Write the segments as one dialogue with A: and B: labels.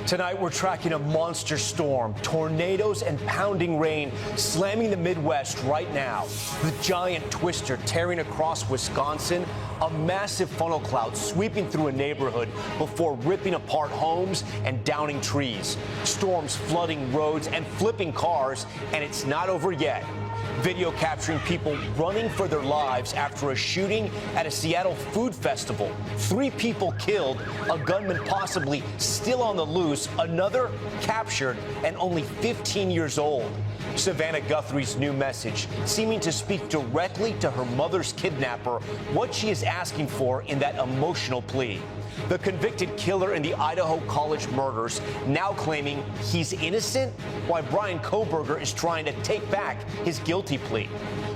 A: Tonight, we're tracking a monster storm, tornadoes and pounding rain slamming the Midwest right now. The giant twister tearing across Wisconsin, a massive funnel cloud sweeping through a neighborhood before ripping apart homes and downing trees. Storms flooding roads and flipping cars, and it's not over yet. Video capturing people running for their lives after a shooting at a Seattle food festival. 3 people killed, a gunman possibly still on the loose, another captured and only 15 years old. Savannah Guthrie's new message, seeming to speak directly to her mother's kidnapper, what she is asking for in that emotional plea. The convicted killer in the Idaho College murders now claiming he's innocent, while Bryan Kohberger is trying to take back his guilty plea.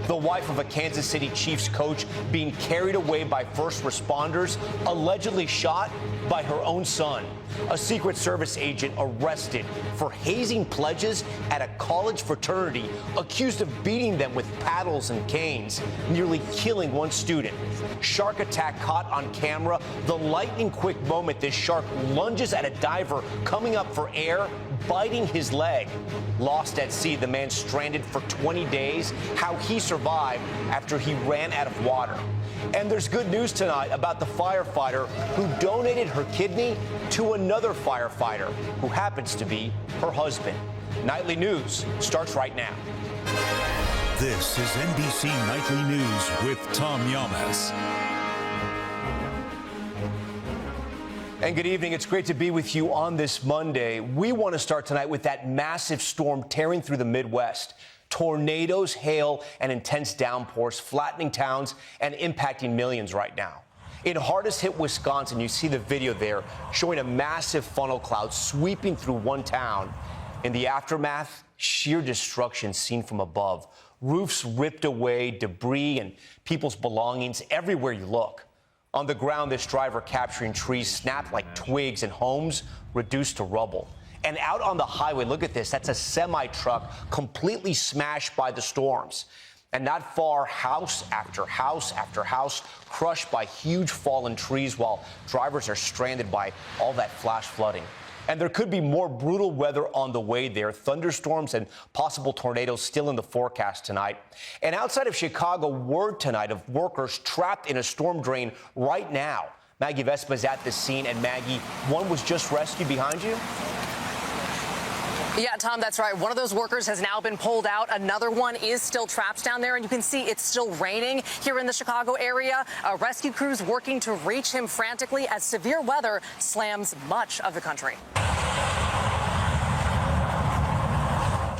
A: The wife of a Kansas City Chiefs coach being carried away by first responders, allegedly shot by her own son. A Secret Service agent arrested for hazing pledges at a college fraternity, accused of beating them with paddles and canes, nearly killing one student. Shark attack caught on camera. The lightning-quick moment this shark lunges at a diver coming up for air, biting his leg. Lost at sea, the man stranded for 20 days. How he survived after he ran out of water. And there's good news tonight about the firefighter who donated her kidney to another firefighter who happens to be her husband. Nightly News starts right now.
B: This is NBC Nightly News with Tom Llamas.
A: And good evening. It's great to be with you on this Monday. We want to start tonight with that massive storm tearing through the Midwest. Tornadoes, hail, and intense downpours flattening towns and impacting millions right now. In hardest hit Wisconsin, you see the video there showing a massive funnel cloud sweeping through one town. In the aftermath, sheer destruction seen from above. Roofs ripped away, debris and people's belongings everywhere you look. On the ground, this driver capturing trees snapped like twigs and homes reduced to rubble. And out on the highway, look at this, that's a semi-truck completely smashed by the storms. And not far, house after house after house crushed by huge fallen trees while drivers are stranded by all that flash flooding. And there could be more brutal weather on the way there. Thunderstorms and possible tornadoes still in the forecast tonight. And outside of Chicago, word tonight of workers trapped in a storm drain right now. Maggie Vespa is at the scene. And Maggie, one was just rescued behind you?
C: Yeah, Tom, that's right. One of those workers has now been pulled out. Another one is still trapped down there, and you can see it's still raining here in the Chicago area. Rescue crews working to reach him frantically as severe weather slams much of the country.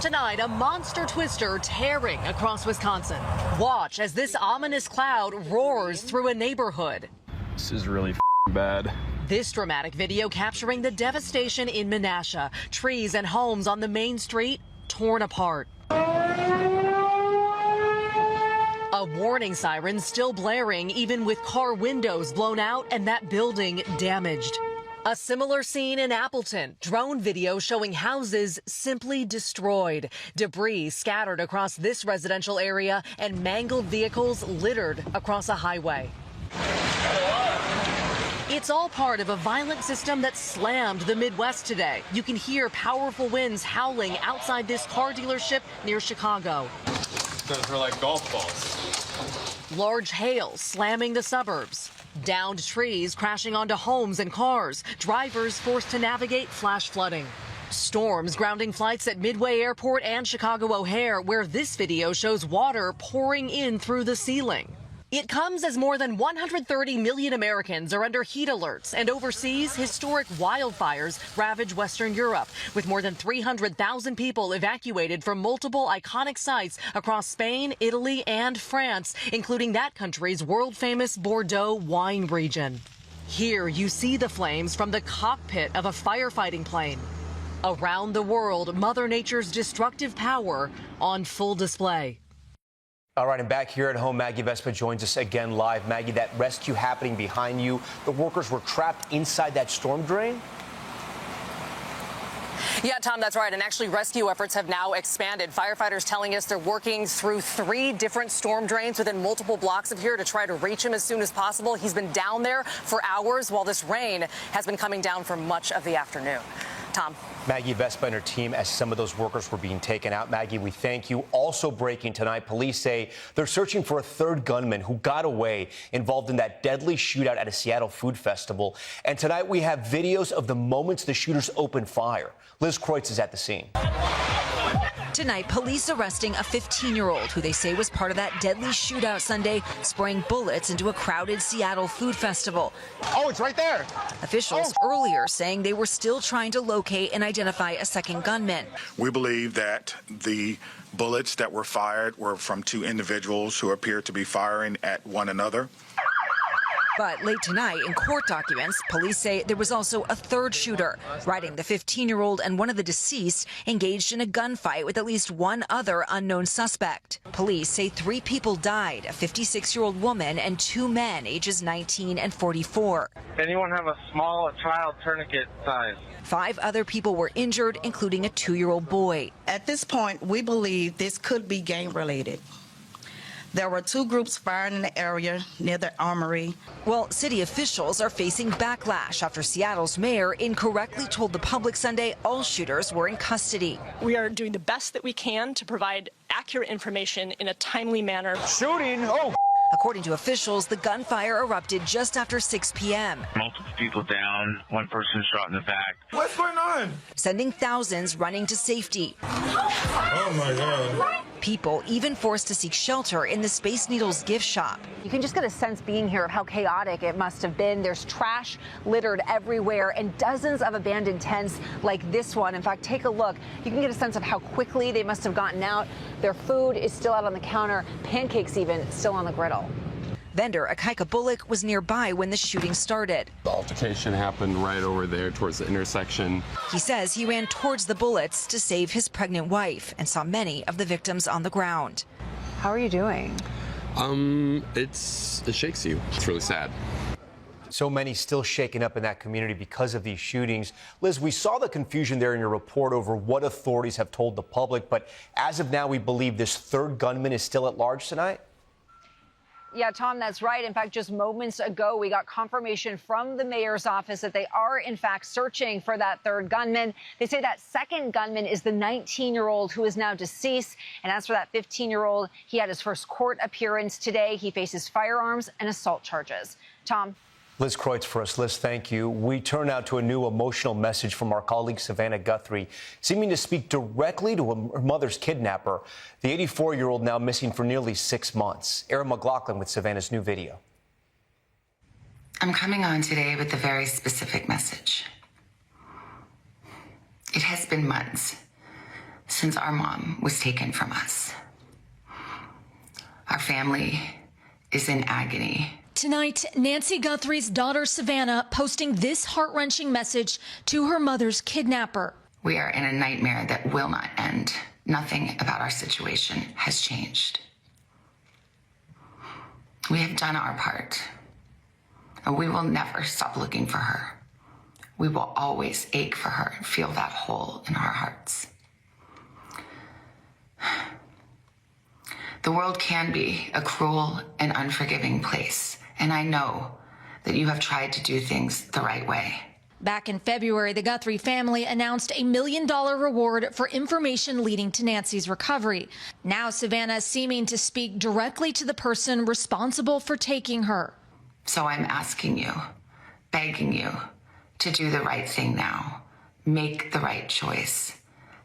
D: Tonight, a monster twister tearing across Wisconsin. Watch as this ominous cloud roars through a neighborhood.
E: This is really bad.
D: This dramatic video capturing the devastation in Menasha. Trees and homes on the main street torn apart. A warning siren still blaring, even with car windows blown out and that building damaged. A similar scene in Appleton. Drone video showing houses simply destroyed. Debris scattered across this residential area and mangled vehicles littered across a highway. It's all part of a violent system that slammed the Midwest today. You can hear powerful winds howling outside this car dealership near Chicago.
E: Those are like golf balls.
D: Large hail slamming the suburbs. Downed trees crashing onto homes and cars. Drivers forced to navigate flash flooding. Storms grounding flights at Midway Airport and Chicago O'Hare, where this video shows water pouring in through the ceiling. It comes as more than 130 million Americans are under heat alerts, and overseas, historic wildfires ravage Western Europe, with more than 300,000 people evacuated from multiple iconic sites across Spain, Italy, and France, including that country's world-famous Bordeaux wine region. Here you see the flames from the cockpit of a firefighting plane. Around the world, Mother Nature's destructive power on full display.
A: All right, and back here at home, Maggie Vespa joins us again live. Maggie, that rescue happening behind you, the workers were trapped inside that storm drain?
C: Yeah, Tom, that's right. And actually, rescue efforts have now expanded. Firefighters telling us they're working through 3 different storm drains within multiple blocks of here to try to reach him as soon as possible. He's been down there for hours while this rain has been coming down for much of the afternoon. Tom.
A: Maggie Vespa and her team as some of those workers were being taken out. Maggie, we thank you. Also breaking tonight, police say they're searching for a third gunman who got away involved in that deadly shootout at a Seattle food festival. And tonight we have videos of the moments the shooters opened fire. Liz Kreutz is at the scene.
F: Tonight, police arresting a 15-year-old who they say was part of that deadly shootout Sunday, spraying bullets into a crowded Seattle food festival.
G: Oh, it's right there.
F: Officials earlier saying they were still trying to locate and identify a second gunman.
H: We believe that the bullets that were fired were from two individuals who appeared to be firing at one another.
F: But late tonight, in court documents, police say there was also a third shooter, writing the 15-year-old and one of the deceased engaged in a gunfight with at least one other unknown suspect. Police say 3 people died, a 56-year-old woman and 2 men, ages 19 and 44.
G: Anyone have a small child tourniquet size?
F: 5 other people were injured, including a 2-year-old boy.
I: At this point, we believe this could be gang-related. There were 2 groups firing in the area near the armory.
F: Well, city officials are facing backlash after Seattle's mayor incorrectly told the public Sunday all shooters were in custody.
J: We are doing the best that we can to provide accurate information in a timely manner.
G: Shooting? Oh.
F: According to officials, the gunfire erupted just after 6 p.m.
K: Multiple people down, one person shot in the back.
G: What's going on?
F: Sending thousands running to safety.
G: Oh my God.
F: People even forced to seek shelter in the Space Needles gift shop.
C: You can just get a sense being here of how chaotic it must have been. There's trash littered everywhere and dozens of abandoned tents like this one. In fact, take a look. You can get a sense of how quickly they must have gotten out. Their food is still out on the counter, pancakes even still on the griddle.
F: Vendor Akaika Bullock was nearby when the shooting started.
E: The altercation happened right over there towards the intersection.
F: He says he ran towards the bullets to save his pregnant wife and saw many of the victims on the ground.
C: How are you doing?
E: It shakes you. It's really sad.
A: So many still shaken up in that community because of these shootings. Liz, we saw the confusion there in your report over what authorities have told the public, but as of now, we believe this third gunman is still at large tonight?
C: Yeah, Tom, that's right. In fact, just moments ago, we got confirmation from the mayor's office that they are, in fact, searching for that third gunman. They say that second gunman is the 19-year-old who is now deceased. And as for that 15-year-old, he had his first court appearance today. He faces firearms and assault charges. Tom.
A: Liz Kreutz for us. Liz, thank you. We turn now to a new emotional message from our colleague Savannah Guthrie, seeming to speak directly to her mother's kidnapper, the 84-year-old now missing for nearly 6 months. Erin McLaughlin with Savannah's new video.
L: I'm coming on today with a very specific message. It has been months since our mom was taken from us. Our family is in agony.
M: Tonight, Nancy Guthrie's daughter, Savannah, posting this heart-wrenching message to her mother's kidnapper.
L: We are in a nightmare that will not end. Nothing about our situation has changed. We have done our part, and we will never stop looking for her. We will always ache for her and feel that hole in our hearts. The world can be a cruel and unforgiving place. And I know that you have tried to do things the right way.
M: Back in February, the Guthrie family announced a $1 million reward for information leading to Nancy's recovery. Now Savannah seeming to speak directly to the person responsible for taking her.
L: So I'm asking you, begging you, to do the right thing now. Make the right choice.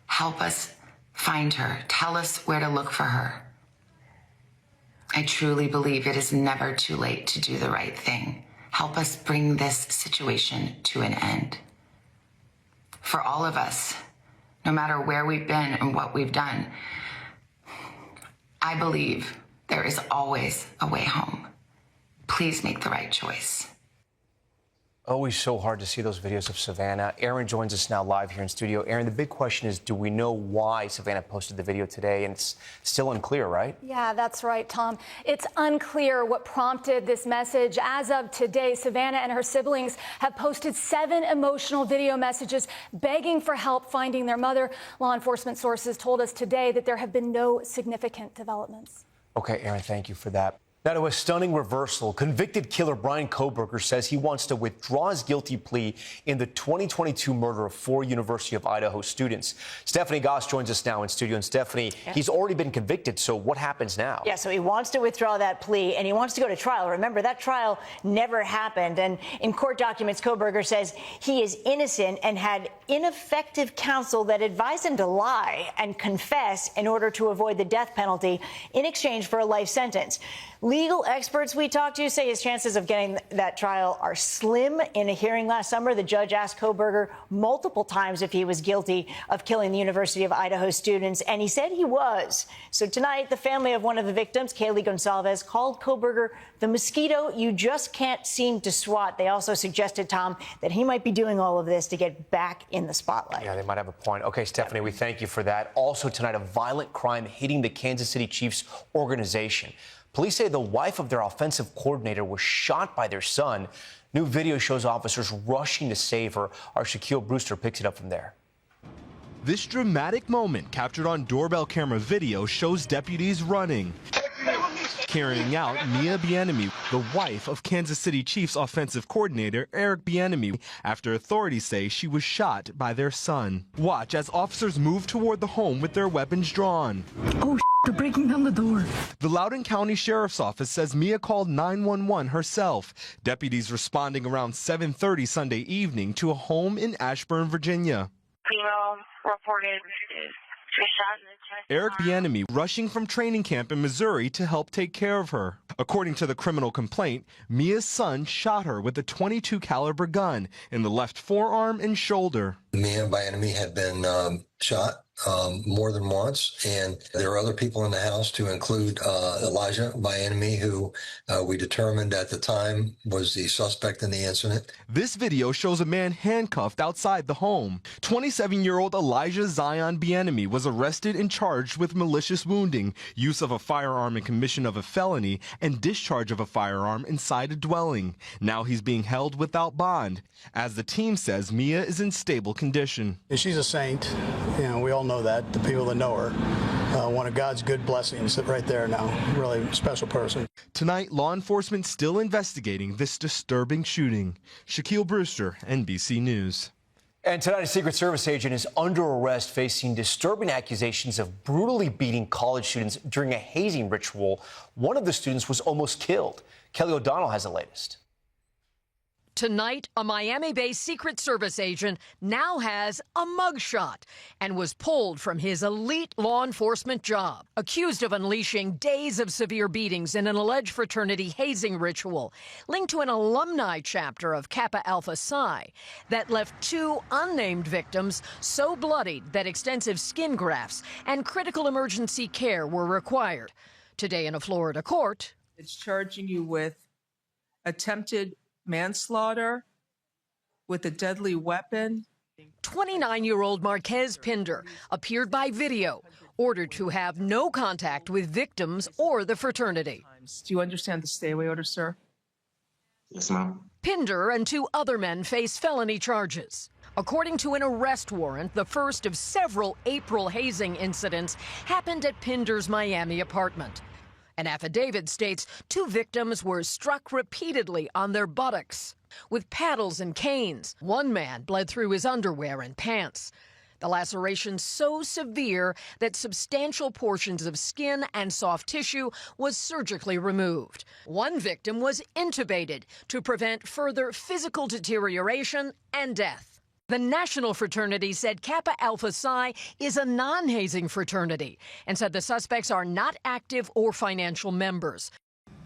L: Help us find her. Tell us where to look for her. I truly believe it is never too late to do the right thing. Help us bring this situation to an end. For all of us, no matter where we've been and what we've done, I believe there is always a way home. Please make the right choice.
A: Always so hard to see those videos of Savannah. Erin joins us now live here in studio. Erin, the big question is, do we know why Savannah posted the video today? And it's still unclear, right?
N: Yeah, that's right, Tom. It's unclear what prompted this message. As of today, Savannah and her siblings have posted 7 emotional video messages begging for help finding their mother. Law enforcement sources told us today that there have been no significant developments.
A: Okay, Erin, thank you for that. Now to a stunning reversal. Convicted killer Bryan Kohberger says he wants to withdraw his guilty plea in the 2022 murder of 4 University of Idaho students. Stephanie Goss joins us now in studio. And Stephanie, he's already been convicted, so what happens now?
O: Yeah, so he wants to withdraw that plea, and he wants to go to trial. Remember, that trial never happened. And in court documents, Kohberger says he is innocent and had ineffective counsel that advised him to lie and confess in order to avoid the death penalty in exchange for a life sentence. Legal experts we talked to say his chances of getting that trial are slim. In a hearing last summer, the judge asked Kohberger multiple times if he was guilty of killing the University of Idaho students, and he said he was. So tonight, the family of one of the victims, Kaylee Gonsalves, called Kohberger the mosquito you just can't seem to swat. They also suggested, Tom, that he might be doing all of this to get back in the spotlight.
A: Yeah, they might have a point. Okay, Stephanie, we thank you for that. Also tonight, a violent crime hitting the Kansas City Chiefs organization. Police say the wife of their offensive coordinator was shot by their son. New video shows officers rushing to save her. Our Shaquille Brewster picks it up from there.
P: This dramatic moment captured on doorbell camera video shows deputies running, carrying out Mia Bieniemy, the wife of Kansas City Chiefs offensive coordinator Eric Bieniemy, after authorities say she was shot by their son. Watch as officers move toward the home with their weapons drawn.
Q: Oh, they're breaking down the door.
P: The Loudoun County Sheriff's Office says Mia called 911 herself. Deputies responding around 7:30 Sunday evening to a home in Ashburn, Virginia.
R: Female reported she was shot in the chest.
P: Eric Bieniemy rushing from training camp in Missouri to help take care of her. According to the criminal complaint, Mia's son shot her with a .22 caliber gun in the left forearm and shoulder.
S: Mia Bieniemy had been shot more than once, and there are other people in the house, to include Elijah Bieniemy, who we determined at the time was the suspect in the incident.
P: This video shows a man handcuffed outside the home. 27-year-old Elijah Zion Bieniemy was arrested and charged with malicious wounding, use of a firearm in commission of a felony, and discharge of a firearm inside a dwelling. Now he's being held without bond. As the team says, Mia is in stable condition.
T: She's a saint. You know, we all know that, the people that know her. One of God's good blessings right there now. Really special person.
P: Tonight, law enforcement still investigating this disturbing shooting. Shaquille Brewster, NBC News.
A: And tonight, a Secret Service agent is under arrest facing disturbing accusations of brutally beating college students during a hazing ritual. One of the students was almost killed. Kelly O'Donnell has the latest.
D: Tonight, a Miami-based Secret Service agent now has a mugshot and was pulled from his elite law enforcement job, accused of unleashing days of severe beatings in an alleged fraternity hazing ritual linked to an alumni chapter of Kappa Alpha Psi that left 2 unnamed victims so bloodied that extensive skin grafts and critical emergency care were required. Today in a Florida court,
U: it's charging you with attempted manslaughter with a deadly weapon.
D: 29-year-old Marquez Pinder appeared by video, ordered to have no contact with victims or the fraternity.
U: Do you understand the stay-away order, sir?
R: Yes, ma'am.
D: Pinder and 2 other men face felony charges. According to an arrest warrant, the first of several April hazing incidents happened at Pinder's Miami apartment. An affidavit states 2 victims were struck repeatedly on their buttocks with paddles and canes. One man bled through his underwear and pants. The lacerations so severe that substantial portions of skin and soft tissue was surgically removed. One victim was intubated to prevent further physical deterioration and death. The national fraternity said Kappa Alpha Psi is a non-hazing fraternity and said the suspects are not active or financial members.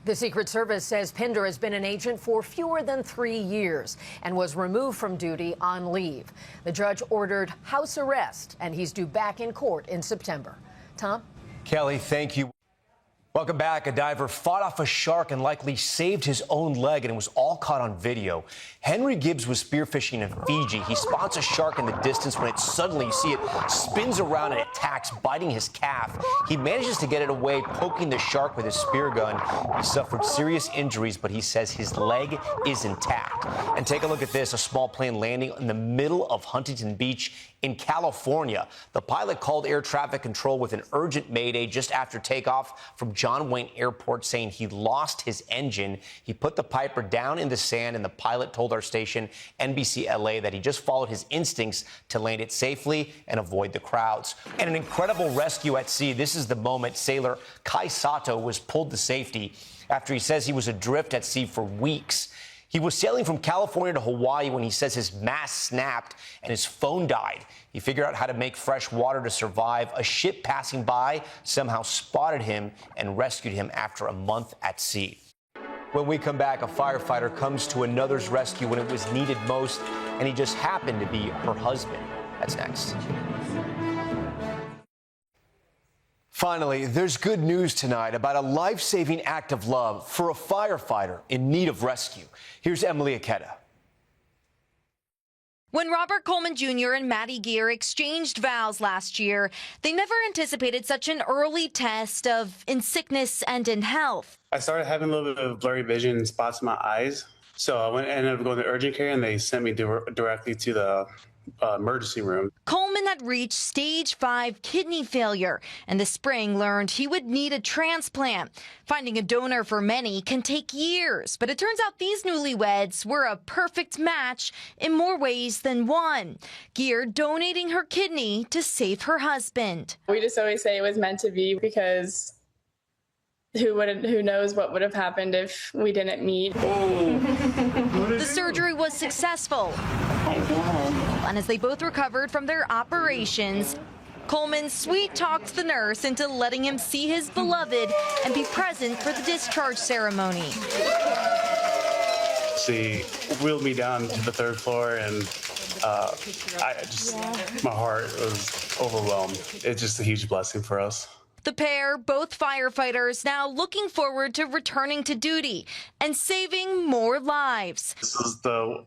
D: The Secret Service says Pinder has been an agent for fewer than 3 years and was removed from duty on leave. The judge ordered house arrest, and he's due back in court in September. Tom?
A: Kelly, thank you. Welcome back. A diver fought off a shark and likely saved his own leg, and it was all caught on video. Henry Gibbs was spearfishing in Fiji. He spots a shark in the distance when it suddenly, you see it, spins around and attacks, biting his calf. He manages to get it away, poking the shark with his spear gun. He suffered serious injuries, but he says his leg is intact. And take a look at this, a small plane landing in the middle of Huntington Beach in California. The pilot called air traffic control with an urgent mayday just after takeoff from John Wayne Airport saying he lost his engine. He put the Piper down in the sand, and the pilot told our station, NBC LA, that he just followed his instincts to land it safely and avoid the crowds. And an incredible rescue at sea. This is the moment sailor Kai Sato was pulled to safety after he says he was adrift at sea for weeks. He was sailing from California to Hawaii when he says his mast snapped and his phone died. He figured out how to make fresh water to survive. A ship passing by somehow spotted him and rescued him after a month at sea. When we come back, a firefighter comes to another's rescue when it was needed most, and he just happened to be her husband. That's next. Finally, there's good news tonight about a life-saving act of love for a firefighter in need of rescue. Here's Emily Aketa.
B: When Robert Coleman Jr. and Maddie Gear exchanged vows last year, they never anticipated such an early test of in sickness and in health.
V: I started having a little bit of blurry vision and spots in my eyes. So I ended up going to urgent care, and they sent me directly to the emergency room.
B: Coleman had reached stage 5 kidney failure, and this spring learned he would need a transplant. Finding a donor for many can take years, but it turns out these newlyweds were a perfect match in more ways than one. Gear donating her kidney to save her husband.
W: We just always say it was meant to be, because who knows what would have happened if we didn't meet.
B: The surgery was successful. And as they both recovered from their operations, Coleman sweet-talked the nurse into letting him see his beloved and be present for the discharge ceremony.
V: She wheeled me down to the 3rd floor, and my heart was overwhelmed. It's just a huge blessing for us.
B: The pair, both firefighters, now looking forward to returning to duty and saving more lives.
V: This is the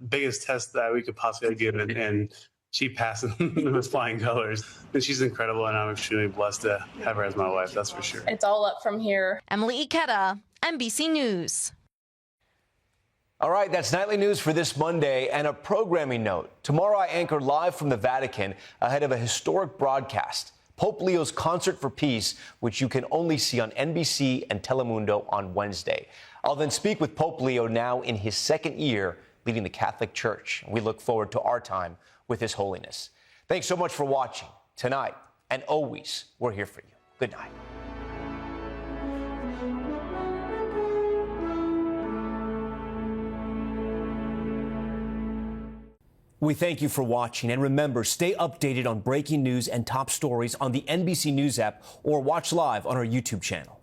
V: biggest test that we could possibly give, and she passed with flying colors. And she's incredible, and I'm extremely blessed to have her as my wife, that's for sure.
W: It's all up from here.
B: Emily Ikeda, NBC News.
A: All right, that's Nightly News for this Monday. And a programming note. Tomorrow I anchor live from the Vatican ahead of a historic broadcast, Pope Leo's Concert for Peace, which you can only see on NBC and Telemundo on Wednesday. I'll then speak with Pope Leo, now in his 2nd year leading the Catholic Church. We look forward to our time with His Holiness. Thanks so much for watching tonight, and always, we're here for you. Good night. We thank you for watching, and remember, stay updated on breaking news and top stories on the NBC News app, or watch live on our YouTube channel.